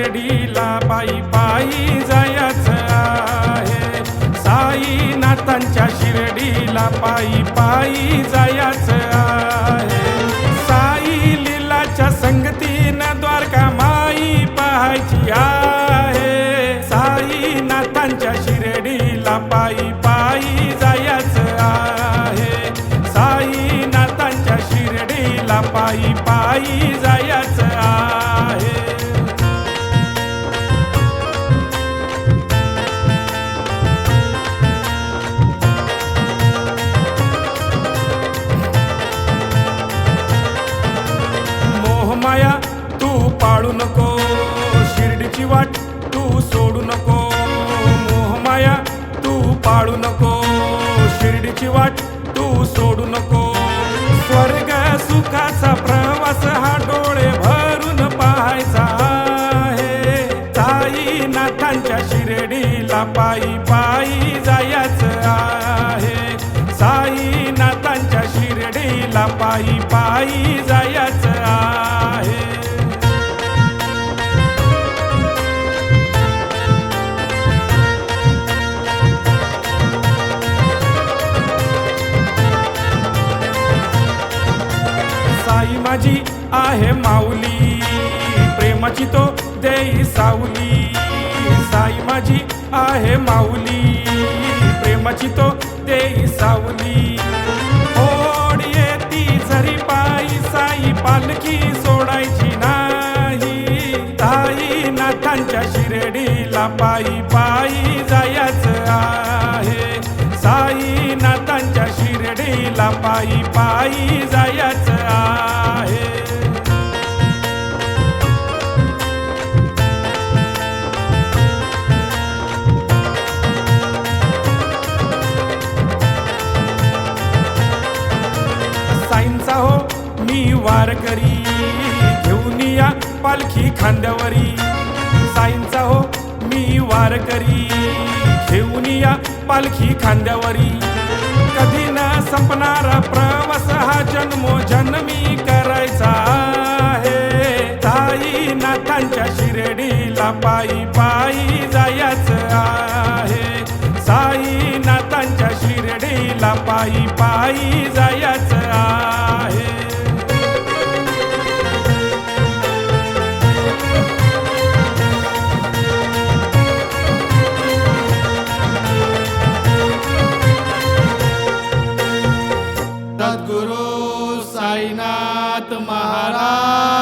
शिर्डीला पायी पायी जायचं आहे. साईनाथांच्या शिर्डीला पायी पायी जायचं आहे. साई लीलाच्या संगतीनं द्वारका माई पाहायची आहे. साईनाथांच्या शिर्डीला पायी पायी जायचं आहे. साईनाथांच्या शिर्डीला पायी पायी जायचं आहे. मोहमाया तू पाळू नको, शिर्डीची वाट तू सोडू नको. मोहमाया तू पाळू नको, शिर्डीची वाट तू सोडू नको. स्वर्ग सुखाचा प्रवास हा डोळे भरून पाहायचा आहे. साईनाथांच्या शिर्डीला पायी पायी जायचं आहे. साईनाथांच्या शिर्डीला पायी पायी जायचं आहे. साई माझी आहे माऊली, प्रेमाची तो देई सावली. साई माझी आहे माऊली, प्रेमाची तो देई सावली. ओढ येती जरी पायी साई पालखी सोडायची नाही. साईनाथांच्या शिर्डीला पायी पायी जायचं आहे. साईनाथांच्या शिर्डीला पायी पायी जायचं आहे. साईंचा हो मी वारकरी, घेऊन या पालखी खांद्यावरी. साईंचा हो मी वारकरी, घेऊन या पालखी खांद्यावरी. कधी न संपणारा प्रवास हा जन्मोजन्मी करायचा आहे. साईनाथांच्या शिर्डीला पायी पायी जायचं आहे. साईनाथांच्या शिर्डीला पायी पायी जायचं आहे. सद्गुरु साईनाथ महाराज